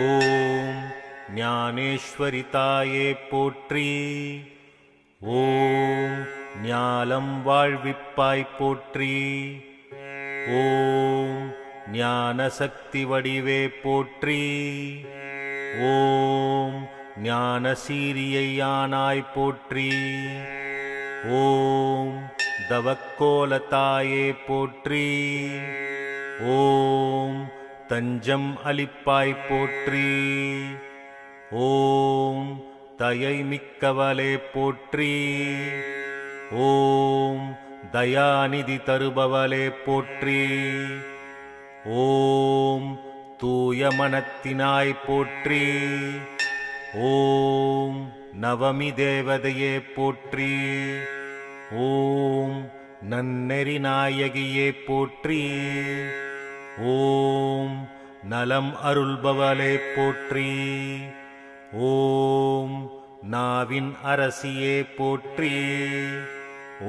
ஓம் ஞானேஸ்வரிதாயே போற்றி. ஓம் ஞாலம் வாழ்விப்பாய் போற்றி. ஓம் ஞான சக்தி வடிவே போற்றி. ஓம் ஞான சீரியையானாய் போற்றி. ஓம் தவக்கோலத்தாயே போற்றி. ஓம் தஞ்சம் அளிப்பாய் போற்றி. ஓம் தயை மிக்கவளே போற்றி. ஓம் தயாநிதி தருபவளே போற்றி. ஓம் தூய மனத்தினாய் போற்றி. ஓம் நவமி தேவதையே போற்றி. ஓம் நன்னெறி நாயகியே போற்றி. ஓம் நலம் அருள்பவளே போற்றி. ஓம் நாவின் அரசியே போற்றி.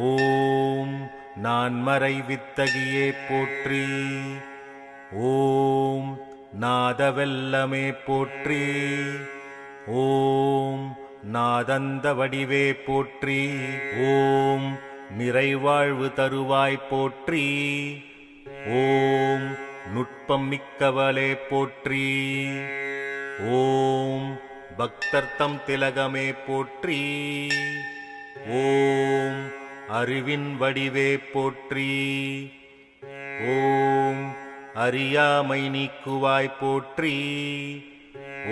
ஓம் நான்மறை வித்தகியே போற்றி. ஓம் நாதவெல்லமே போற்றி. ஓம் நாதந்த வடிவே போற்றி. ஓம் நிறைவாழ்வு தருவாய் போற்றி. ஓம் நுட்பம் மிக்கவளே போற்றி. ஓம் பக்தர்த்தம் திலகமே போற்றி. ஓம் அறிவின் வடிவே போற்றி. ஓம் அறியாமை நீக்குவாய் போற்றி.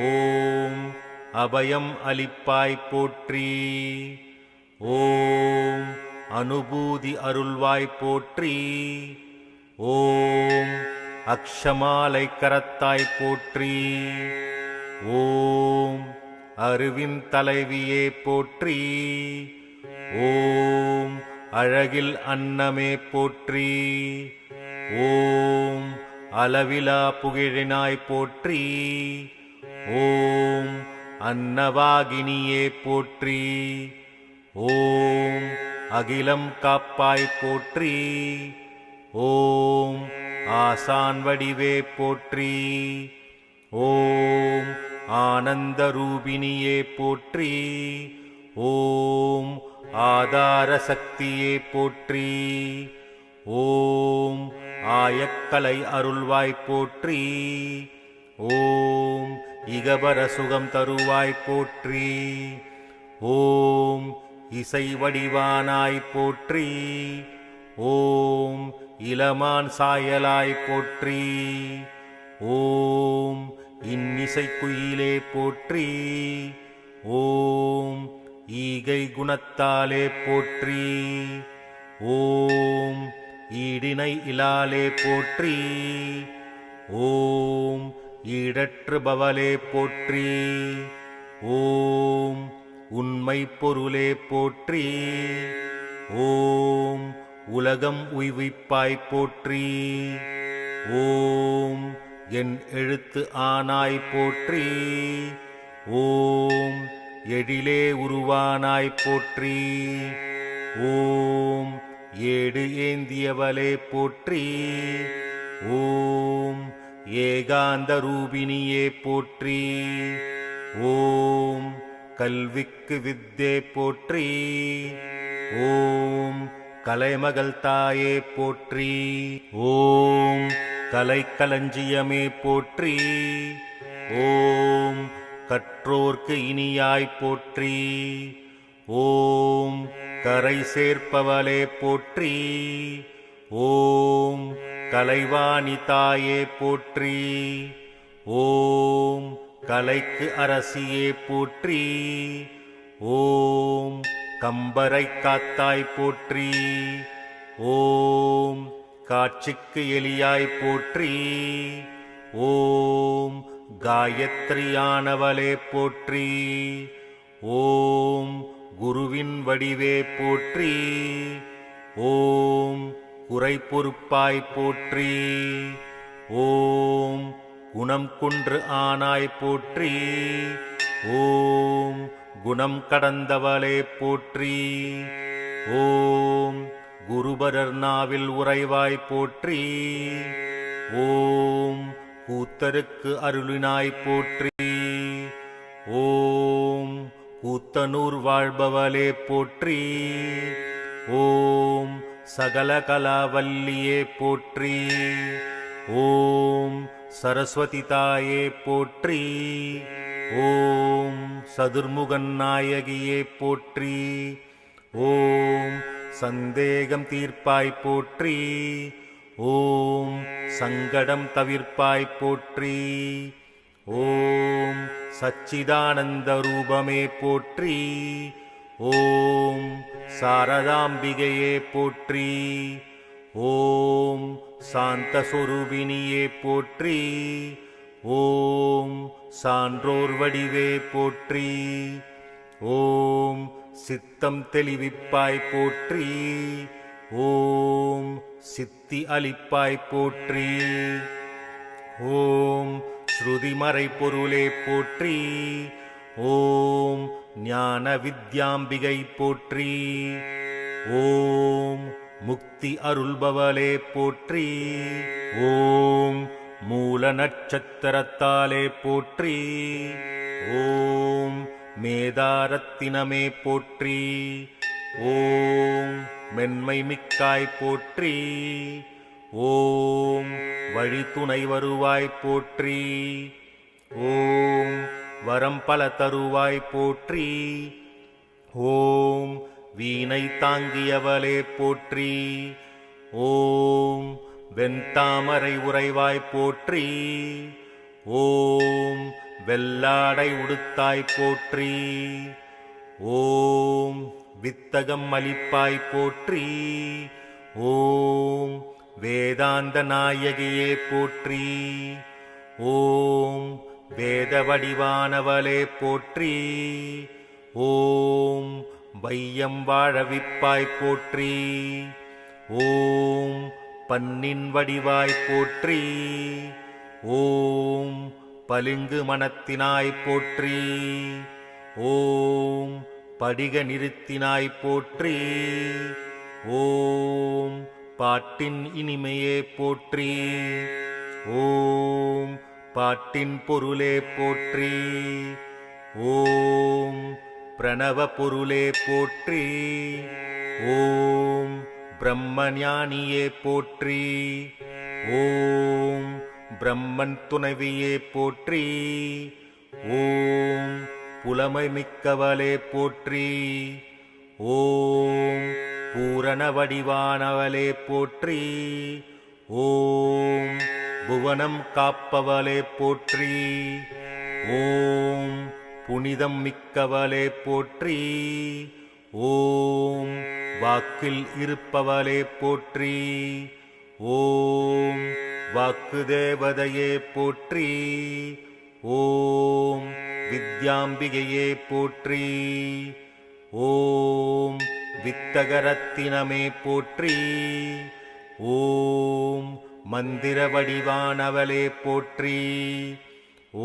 ஓம் அபயம் அளிப்பாய் போற்றி. ஓம் அனுபூதி அருள்வாய் போற்றி. ஓம் அக்ஷமாலை கரத்தாய் போற்றி. ஓம் அறிவின் தலைவியே போற்றி. ஓம் அழகில் அன்னமே போற்றி. ஓம் அளவிலா புகழினாய் போற்றி. ஓம் அன்னவாகினியே போற்றி. ஓம் அகிலம் காப்பாய் போற்றி. ஓம் ஆசான் வடிவே போற்றி. ஓம் ஆனந்த ரூபிணியே போற்றி. ஓம் ஆதார சக்தியே போற்றி. ஓம் ஆயக்கலை அருள்வாய் போற்றி. ஓம் இகபர சுகம் தருவாய் போற்றி. ஓம் இசை வடிவானாய் போற்றி. ஓம் இளமான் சாயலாய் போற்றி. ஓம் இன்னிசை குயிலே போற்றி. ஓம் ஈகை குணத்தாலே போற்றி. ஓம் ஈடினை இலாலே போற்றி. ஓம் ஈடற்று பவலே போற்றி. ஓம் உண்மை பொருளே போற்றி. ஓம் உலகம் உய்விப்பாய் போற்றி. ஓம் என் எழுத்து ஆனாய் போற்றி. ஓம் எழிலே உருவானாய் போற்றி. ஓம் ஏடு ஏந்தியவளே போற்றி. ஓம் ஏகாந்த ரூபிணியே போற்றி. ஓம் கல்விக்கு வித்தே போற்றி. ஓம் கலைமகள் தாயே போற்றி. ஓம் கலைக்களஞ்சியமே போற்றி. ஓம் கற்றோர்க்கு இனியாய் போற்றி. ஓம் கரை சேர்ப்பவளே போற்றி. ஓம் கலைவாணி தாயே போற்றி. ஓம் கலைக்கு அரசியே போற்றி. ஓம் கம்பரை காத்தாய் போற்றி. ஓம் காட்சிக்கு எலியாய் போற்றி. ஓம் காயத்ரியானவளே போற்றி. ஓம் குருவின் வடிவே போற்றி. ஓம் குறை பொறுப்பாய் போற்றி. ஓம் குணம் குன்று ஆனாய் போற்றி. ஓம் குணம் கடந்தவளே போற்றி. ஓம் குருபரர் நாவில் உறைவாய் போற்றி. ஓம் கூத்தருக்கு அருளினாய் போற்றி. ஓம் கூத்தனூர் வாழ்பவளே போற்றி. ஓம் சகல கலாவல்லியே போற்றி. ஓம் சரஸ்வதி தாயே போற்றி. ஓம் சதுர்முகன் நாயகியே போற்றி. ஓம் சந்தேகம் தீர்ப்பாய் போற்றி. ஓம் சங்கடம் தவிர்ப்பாய் போற்றி. ஓம் சச்சிதானந்த ரூபமே போற்றி. ஓம் சாரதாம்பிகையே போற்றி. ஓம் சாந்தஸ்வரூபிணியே போற்றி. ஓம் சான்றோர் வடிவே போற்றி. ஓம் சித்தம் தெளிவிப்பாய் போற்றி. ஓம் சித்தி அளிப்பாய் போற்றி. ஓம் ஸ்ருதிமறை பொருளே போற்றி. ஓம் ஞான வித்யாம்பிகை போற்றி. ஓம் முக்தி அருள்பவளே போற்றி. ஓம் மூல நட்சத்திரத்தாலே போற்றி. ஓம் மேதாரத்தினமே போற்றி. ஓம் மென்மை மிக்காய் போற்றி. ஓம் வழித்துணை வருவாய் போற்றி. ஓம் வரம் பல தருவாய் போற்றி. ஓம் வீணை தாங்கியவளே போற்றி. ஓம் வெண்தாமரை உறைவாய் போற்றி. ஓம் வெள்ளாடை உடுத்தாய் போற்றி. ஓம் வித்தகம் அளிப்பாய் போற்றி. ஓம் வேதாந்த நாயகியே போற்றி. ஓம் வேத வடிவானவளே போற்றி. ஓம் வையம் வாழவிப்பாய் போற்றி. ஓம் பன்னின் வடிவாய் போற்றி. ஓம் பளிங்கு மனத்தினாய் போற்றி. ஓம் படிக நிறுத்தினாய் போற்றி. ஓம் பாட்டின் இனிமையே போற்றி. ஓம் பாட்டின் பொருளே போற்றி. ஓம் பிரணவ பொருளே போற்றி. ஓம் பிரம்மஞானியே போற்றி. ஓம் பிரம்மன் துணைவியே போற்றி. ஓம் புலமை மிக்கவளே போற்றி. ஓம் பூரண வடிவானவளே போற்றி. ஓம் புவனம் காப்பவளே போற்றி. ஓம் புனிதம் மிக்கவளே போற்றி. ஓம் வாக்கில் இருப்பவளே போற்றி. ஓம் வாக்கு தேவதையே போற்றி. ஓம் வித்யாம்பிகையே போற்றி. ஓம் வித்தகரத்தினமே போற்றி. ஓம் மந்திர வடிவானவளே போற்றி.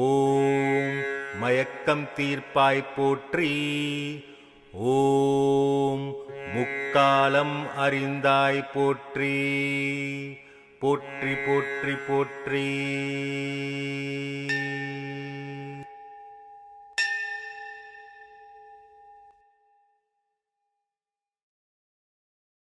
ஓம் மயக்கம் தீர்ப்பாய் போற்றி. ஓம் முக்காலம் அறிந்தாய் போற்றி. போற்றி போற்றி போற்றி.